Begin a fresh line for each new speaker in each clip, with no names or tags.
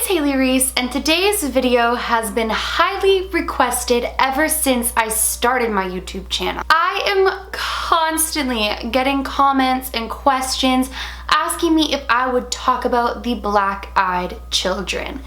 Hailey Reese, and today's video has been highly requested ever since I started my YouTube channel. I am constantly getting comments and questions asking me if I would talk about the black-eyed children.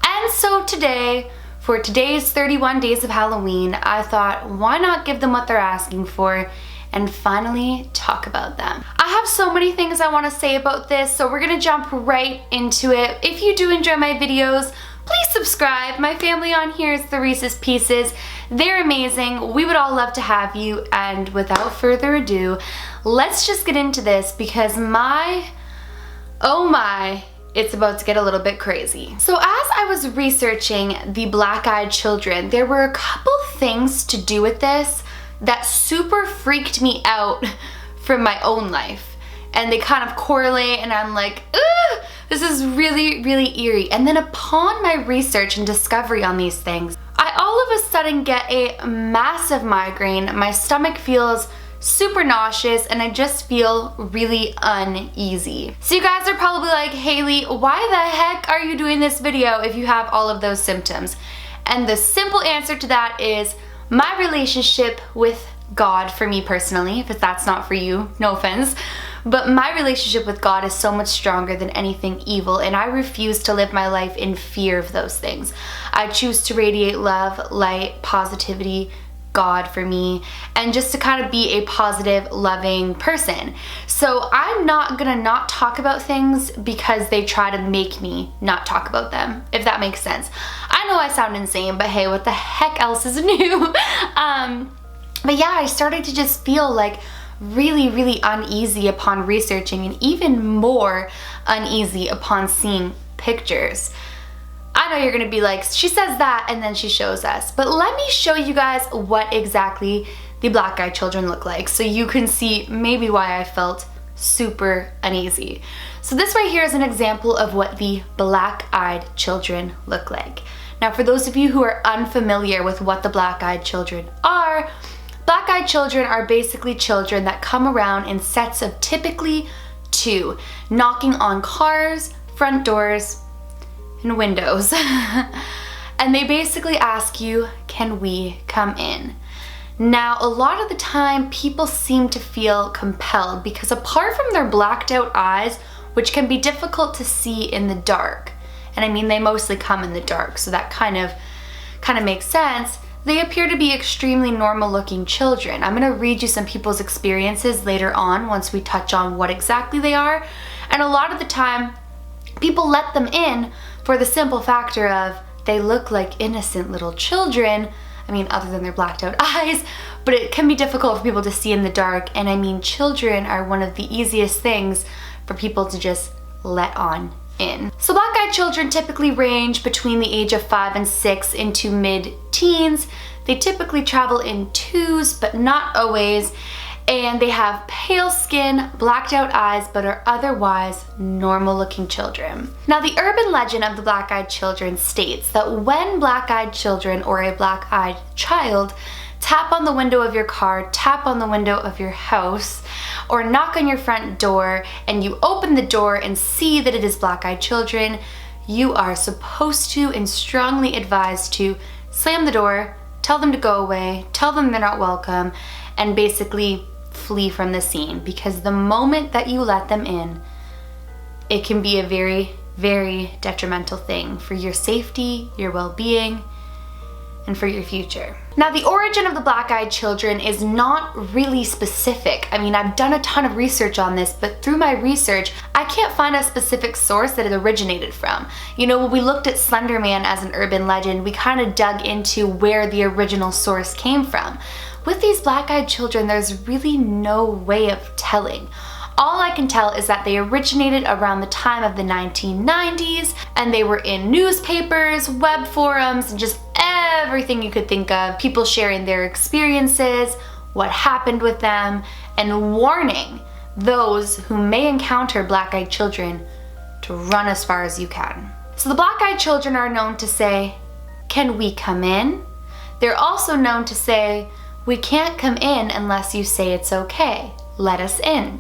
And so today, for today's 31 days of Halloween, I thought, why not give them what they're asking for and finally talk about them. I have so many things I want to say about this, so we're gonna jump right into it. If you do enjoy my videos, please subscribe. My family on here is the Reese's Pieces. They're amazing. We would all love to have you, and without further ado, let's just get into this because oh my, it's about to get a little bit crazy. So as I was researching the black-eyed children, there were a couple things to do with this that super freaked me out from my own life. And they kind of correlate, and I'm like, ugh, this is really, really eerie. And then upon my research and discovery on these things, I all of a sudden get a massive migraine. My stomach feels super nauseous, and I just feel really uneasy. So you guys are probably like, Hailey, why the heck are you doing this video if you have all of those symptoms? And the simple answer to that is my relationship with God, for me personally. If that's not for you, no offense, but my relationship with God is so much stronger than anything evil, and I refuse to live my life in fear of those things. I choose to radiate love, light, positivity, God for me, and just to kind of be a positive, loving person. So I'm not gonna not talk about things because they try to make me not talk about them, if that makes sense. I know I sound insane, but hey, what the heck else is new? But yeah, I started to just feel like really, really uneasy upon researching, and even more uneasy upon seeing pictures. I know you're gonna be like, she says that and then she shows us, but let me show you guys what exactly the black-eyed children look like so you can see maybe why I felt super uneasy. So this right here is an example of what the black-eyed children look like. Now for those of you who are unfamiliar with what the black-eyed children are, black-eyed children are basically children that come around in sets of typically 2, knocking on cars, front doors, and windows. And they basically ask you, can we come in? Now, a lot of the time, people seem to feel compelled because apart from their blacked out eyes, which can be difficult to see in the dark, and I mean, they mostly come in the dark, so that kind of makes sense, they appear to be extremely normal looking children. I'm gonna read you some people's experiences later on once we touch on what exactly they are. And a lot of the time, people let them in for the simple factor of they look like innocent little children. I mean, other than their blacked out eyes, but it can be difficult for people to see in the dark. And I mean, children are one of the easiest things for people to just let on in. So black-eyed children typically range between the age of 5 and 6 into mid-teens. They typically travel in 2s, but not always. And they have pale skin, blacked out eyes, but are otherwise normal looking children. Now the urban legend of the black-eyed children states that when black-eyed children or a black-eyed child tap on the window of your car, tap on the window of your house, or knock on your front door, and you open the door and see that it is black-eyed children, you are supposed to and strongly advised to slam the door, tell them to go away, tell them they're not welcome, and basically flee from the scene, because the moment that you let them in, it can be a very, very detrimental thing for your safety, your well-being, and for your future. Now the origin of the black-eyed children is not really specific. I mean, I've done a ton of research on this, but through my research, I can't find a specific source that it originated from. You know, when we looked at Slender Man as an urban legend, we kind of dug into where the original source came from. With these black-eyed children, there's really no way of telling. All I can tell is that they originated around the time of the 1990s, and they were in newspapers, web forums, and just everything you could think of. People sharing their experiences, what happened with them, and warning those who may encounter black-eyed children to run as far as you can. So the black-eyed children are known to say, can we come in? They're also known to say, we can't come in unless you say it's okay. Let us in.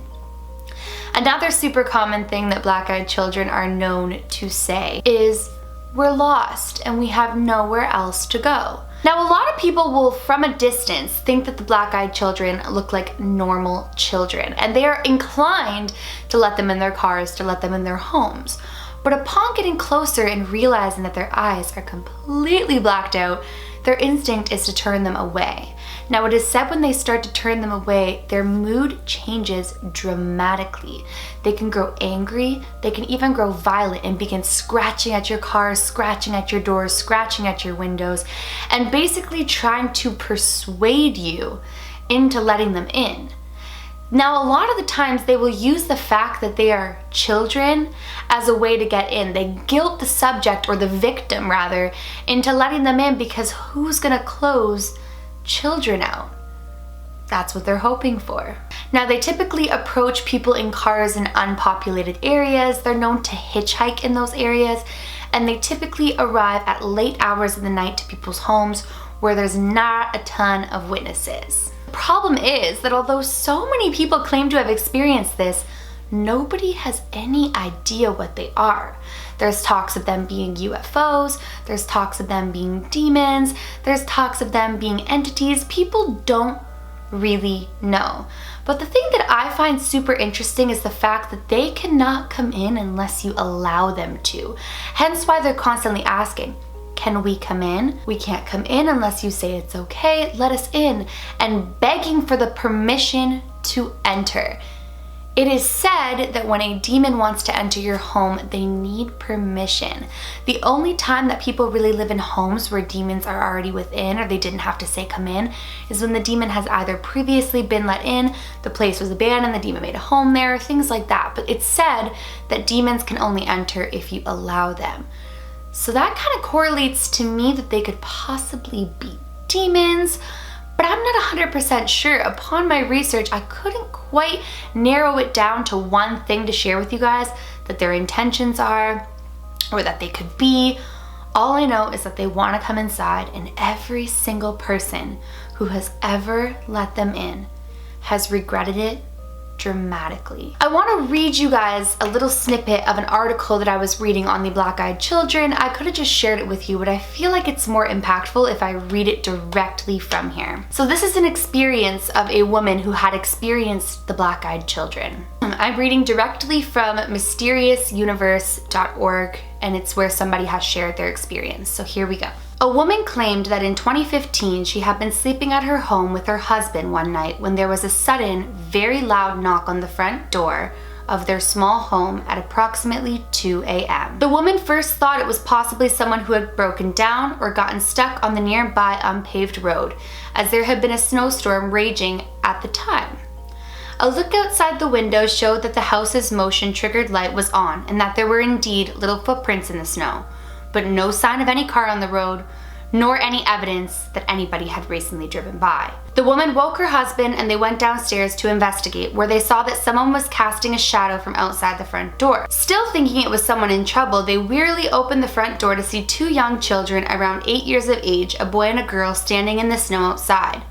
Another super common thing that black-eyed children are known to say is, we're lost and we have nowhere else to go. Now, a lot of people will, from a distance, think that the black-eyed children look like normal children, and they are inclined to let them in their cars, to let them in their homes. But upon getting closer and realizing that their eyes are completely blacked out, their instinct is to turn them away. Now, it is said when they start to turn them away, their mood changes dramatically. They can grow angry, they can even grow violent and begin scratching at your cars, scratching at your doors, scratching at your windows, and basically trying to persuade you into letting them in. Now, a lot of the times they will use the fact that they are children as a way to get in. They guilt the subject, or the victim rather, into letting them in, because who's gonna close children out? That's what they're hoping for. Now, they typically approach people in cars in unpopulated areas. They're known to hitchhike in those areas, and they typically arrive at late hours of the night to people's homes where there's not a ton of witnesses. The problem is that although so many people claim to have experienced this, nobody has any idea what they are. There's talks of them being UFOs, there's talks of them being demons, there's talks of them being entities. People don't really know. But the thing that I find super interesting is the fact that they cannot come in unless you allow them to. Hence why they're constantly asking, can we come in? We can't come in unless you say it's okay, let us in, and begging for the permission to enter. It is said that when a demon wants to enter your home, they need permission. The only time that people really live in homes where demons are already within, or they didn't have to say come in, is when the demon has either previously been let in, the place was abandoned, the demon made a home there, things like that. But it's said that demons can only enter if you allow them. So that kind of correlates to me that they could possibly be demons, but I'm not 100% sure. Upon my research, I couldn't quite narrow it down to one thing to share with you guys that their intentions are, or that they could be. All I know is that they want to come inside, and every single person who has ever let them in has regretted it dramatically. I want to read you guys a little snippet of an article that I was reading on the black-eyed children. I could have just shared it with you, but I feel like it's more impactful if I read it directly from here. So this is an experience of a woman who had experienced the black-eyed children. I'm reading directly from mysteriousuniverse.org, and it's where somebody has shared their experience. So here we go. A woman claimed that in 2015 she had been sleeping at her home with her husband one night when there was a sudden, very loud knock on the front door of their small home at approximately 2 a.m. The woman first thought it was possibly someone who had broken down or gotten stuck on the nearby unpaved road, as there had been a snowstorm raging at the time. A look outside the window showed that the house's motion-triggered light was on and that there were indeed little footprints in the snow, but no sign of any car on the road, nor any evidence that anybody had recently driven by. The woman woke her husband and they went downstairs to investigate, where they saw that someone was casting a shadow from outside the front door. Still thinking it was someone in trouble, they wearily opened the front door to see two young children around 8 years of age, a boy and a girl, standing in the snow outside.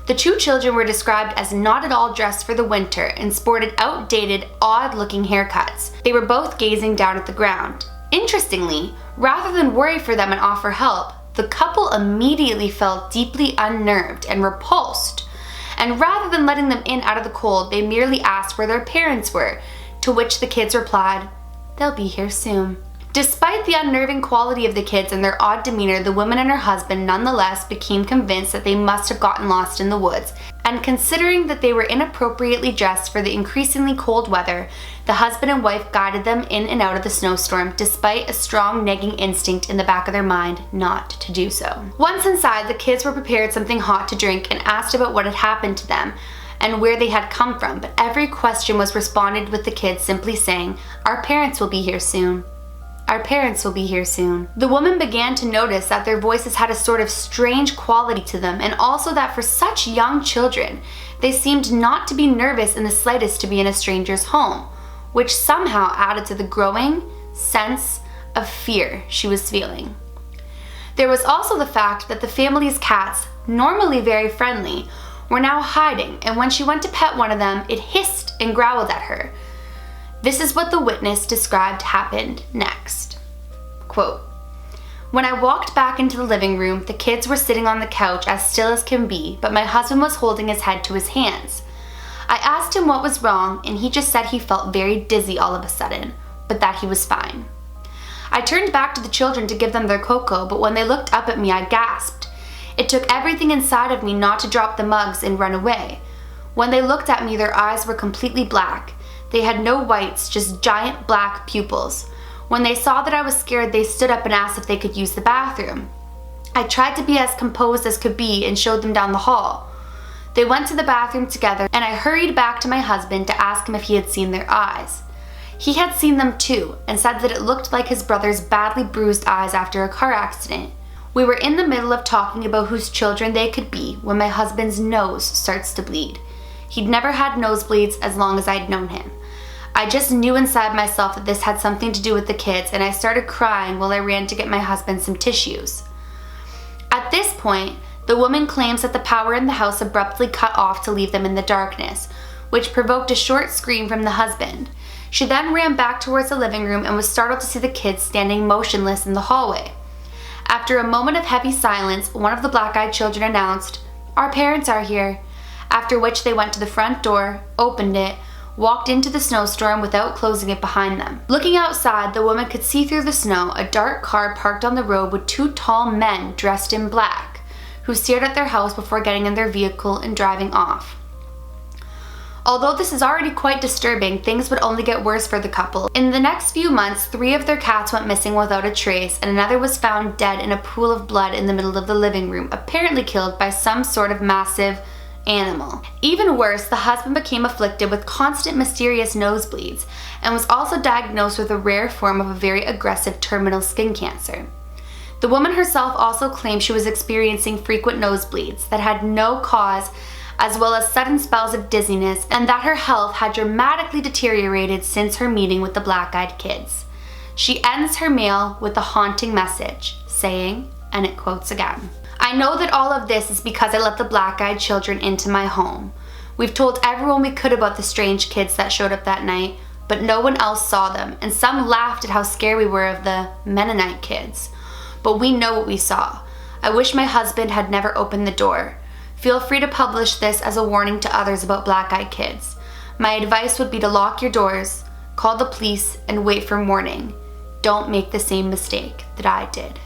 The two children were described as not at all dressed for the winter and sported outdated, odd-looking haircuts. They were both gazing down at the ground. Interestingly, rather than worry for them and offer help, the couple immediately felt deeply unnerved and repulsed. And rather than letting them in out of the cold, they merely asked where their parents were, to which the kids replied, "They'll be here soon." Despite the unnerving quality of the kids and their odd demeanor, the woman and her husband nonetheless became convinced that they must have gotten lost in the woods, and considering that they were inappropriately dressed for the increasingly cold weather, the husband and wife guided them in and out of the snowstorm, despite a strong nagging instinct in the back of their mind not to do so. Once inside, the kids were prepared something hot to drink and asked about what had happened to them and where they had come from, but every question was responded with the kids simply saying, "Our parents will be here soon. Our parents will be here soon." The woman began to notice that their voices had a sort of strange quality to them, and also that for such young children, they seemed not to be nervous in the slightest to be in a stranger's home, which somehow added to the growing sense of fear she was feeling. There was also the fact that the family's cats, normally very friendly, were now hiding, and when she went to pet one of them, it hissed and growled at her. This is what the witness described happened next. Quote, When I walked back into the living room, the kids were sitting on the couch as still as can be, but my husband was holding his head to his hands. I asked him what was wrong, and he just said he felt very dizzy all of a sudden, but that he was fine. I turned back to the children to give them their cocoa, but when they looked up at me, I gasped. It took everything inside of me not to drop the mugs and run away. When they looked at me, their eyes were completely black. They had no whites, just giant black pupils. When they saw that I was scared, they stood up and asked if they could use the bathroom. I tried to be as composed as could be and showed them down the hall. They went to the bathroom together, and I hurried back to my husband to ask him if he had seen their eyes. He had seen them too, and said that it looked like his brother's badly bruised eyes after a car accident. We were in the middle of talking about whose children they could be when my husband's nose starts to bleed. He'd never had nosebleeds as long as I'd known him. I just knew inside myself that this had something to do with the kids, and I started crying while I ran to get my husband some tissues. At this point, the woman claims that the power in the house abruptly cut off to leave them in the darkness, which provoked a short scream from the husband. She then ran back towards the living room and was startled to see the kids standing motionless in the hallway. After a moment of heavy silence, one of the black-eyed children announced, "Our parents are here," after which they went to the front door, opened it, walked into the snowstorm without closing it behind them. Looking outside, the woman could see through the snow a dark car parked on the road with two tall men dressed in black, who stared at their house before getting in their vehicle and driving off. Although this is already quite disturbing, things would only get worse for the couple. In the next few months, 3 of their cats went missing without a trace, and another was found dead in a pool of blood in the middle of the living room, apparently killed by some sort of massive animal. Even worse, the husband became afflicted with constant mysterious nosebleeds and was also diagnosed with a rare form of a very aggressive terminal skin cancer. The woman herself also claimed she was experiencing frequent nosebleeds that had no cause, as well as sudden spells of dizziness, and that her health had dramatically deteriorated since her meeting with the black-eyed kids. She ends her mail with a haunting message, saying, and it quotes again, "I know that all of this is because I let the black-eyed children into my home. We've told everyone we could about the strange kids that showed up that night, but no one else saw them, and some laughed at how scared we were of the Mennonite kids. But we know what we saw. I wish my husband had never opened the door. Feel free to publish this as a warning to others about black-eyed kids. My advice would be to lock your doors, call the police, and wait for morning. Don't make the same mistake that I did."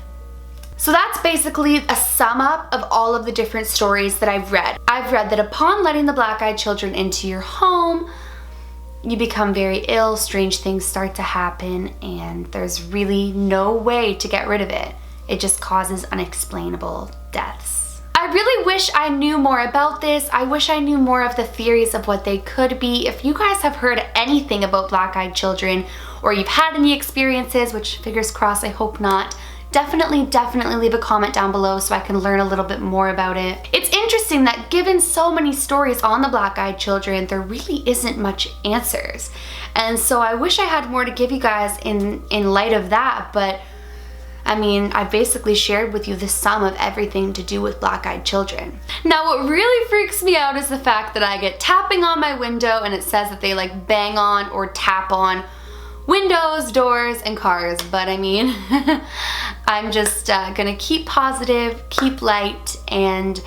So that's basically a sum up of all of the different stories that I've read. I've read that upon letting the black-eyed children into your home, you become very ill, strange things start to happen, and there's really no way to get rid of it. It just causes unexplainable deaths. I really wish I knew more about this. I wish I knew more of the theories of what they could be. If you guys have heard anything about black-eyed children, or you've had any experiences, which fingers crossed, I hope not, definitely leave a comment down below so I can learn a little bit more about it. It's interesting that given so many stories on the black-eyed children, there really isn't much answers. And so I wish I had more to give you guys in light of that, but I mean, I basically shared with you the sum of everything to do with black-eyed children. Now, what really freaks me out is the fact that I get tapping on my window and it says that they like bang on or tap on windows, doors, and cars, but I mean, I'm just gonna keep positive, keep light, and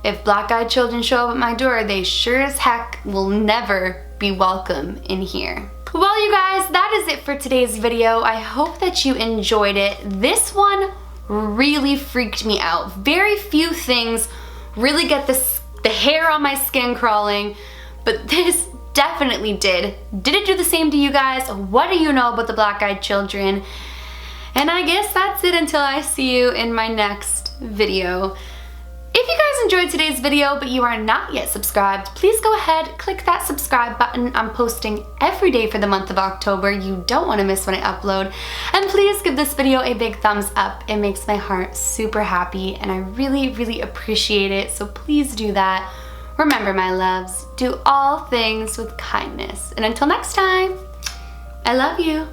if black-eyed children show up at my door, they sure as heck will never be welcome in here. Well, you guys, that is it for today's video. I hope that you enjoyed it. This one really freaked me out. Very few things really get the hair on my skin crawling, but this definitely did. Did it do the same to you guys? What do you know about the black-eyed children? And I guess that's it until I see you in my next video. If you guys enjoyed today's video but you are not yet subscribed, please go ahead, click that subscribe button. I'm posting every day for the month of October. You don't want to miss when I upload. And please give this video a big thumbs up. It makes my heart super happy and I really appreciate it, so please do that. Remember, my loves, do all things with kindness. And until next time, I love you.